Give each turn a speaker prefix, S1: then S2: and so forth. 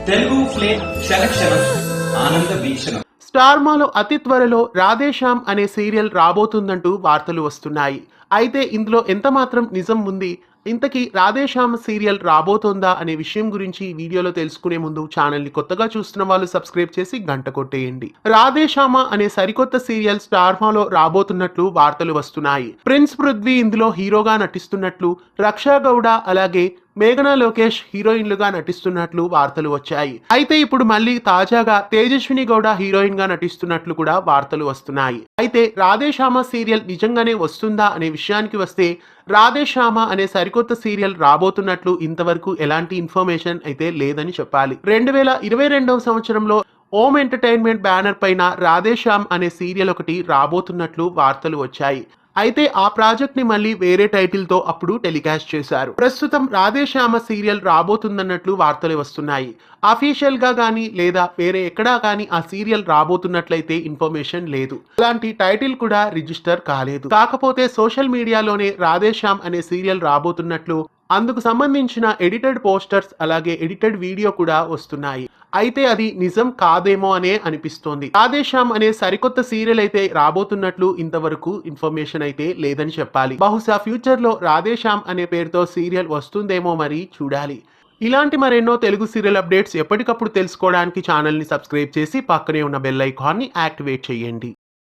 S1: Telugu flame సెలక్షణ ఆనంద వీక్షణ.
S2: Star మాలో అతి త్వరలో రాధేశ్యామ్ అనే సీరియల్ రాబోతుందంటూ వార్తలు వస్తున్నాయి. అయితే ఇందులో ఎంత మాత్రం నిజం ఉంది, ఇంతకీ రాధేశ్యామ్ సీరియల్ రాబోతోందా అనే విషయం గురించి ఈ వీడియోలో తెలుసుకునే ముందు ఛానల్ ని కొత్తగా చూస్తున్న వాళ్ళు సబ్స్క్రైబ్ చేసి గంట కొట్టేయండి. రాధేశ్యామ అనే సరికొత్త సీరియల్ స్టార్ మాలో రాబోతున్నట్లు వార్తలు వస్తున్నాయి. ప్రిన్స్ పృథ్వీ ఇందులో హీరోగా నటిస్తున్నట్లు, రక్షా గౌడ అలాగే మేఘనా లోకేష్ హీరోయిన్లుగా నటిస్తున్నట్లు వార్తలు వచ్చాయి. అయితే ఇప్పుడు మళ్ళీ తాజాగా తేజస్విని గౌడ హీరోయిన్ గా నటిస్తున్నట్లు కూడా వార్తలు వస్తున్నాయి. అయితే రాధేశ్యామ సీరియల్ నిజంగానే వస్తుందా అనే విషయానికి వస్తే, రాధేశ్యామ అనే సరికొత్త సీరియల్ రాబోతున్నట్లు ఇంతవరకు ఎలాంటి ఇన్ఫర్మేషన్ అయితే లేదని చెప్పాలి. 2022వ సంవత్సరంలో ఓం ఎంటర్టైన్మెంట్ బ్యానర్ పైన రాధేశ్యామ్ అనే సీరియల్ ఒకటి రాబోతున్నట్లు వార్తలు వచ్చాయి. అయితే ఆ ప్రాజెక్ట్ ని మళ్ళీ వేరే టైటిల్ తో అప్పుడు టెలికాస్ట్ చేశారు. ప్రస్తుతం రాధేశ్యామ సీరియల్ రాబోతుందన్నట్లు వార్తలు వస్తున్నాయి. అఫీషియల్ గా గానీ లేదా వేరే ఎక్కడా కానీ ఆ సీరియల్ రాబోతున్నట్లయితే ఇన్ఫర్మేషన్ లేదు. అలాంటి టైటిల్ కూడా రిజిస్టర్ కాలేదు. కాకపోతే సోషల్ మీడియాలోనే రాధేశ్యామ్ అనే సీరియల్ రాబోతున్నట్లు, అందుకు సంబంధించిన ఎడిటెడ్ పోస్టర్స్ అలాగే ఎడిటెడ్ వీడియో కూడా వస్తున్నాయి. అయితే అది నిజం కాదేమో అనే అనిపిస్తోంది. రాధేశ్యామ్ అనే సరికొత్త సీరియల్ అయితే రాబోతున్నట్లు ఇంతవరకు ఇన్ఫర్మేషన్ అయితే లేదని చెప్పాలి. బహుశా ఫ్యూచర్ లో రాధేశ్యామ్ అనే పేరుతో సీరియల్ వస్తుందేమో, మరి చూడాలి. ఇలాంటి మరెన్నో తెలుగు సీరియల్ అప్డేట్స్ ఎప్పటికప్పుడు తెలుసుకోవడానికి ఛానల్ ని సబ్స్క్రైబ్ చేసి పక్కనే ఉన్న బెల్ ఐకాన్ ని యాక్టివేట్ చేయండి.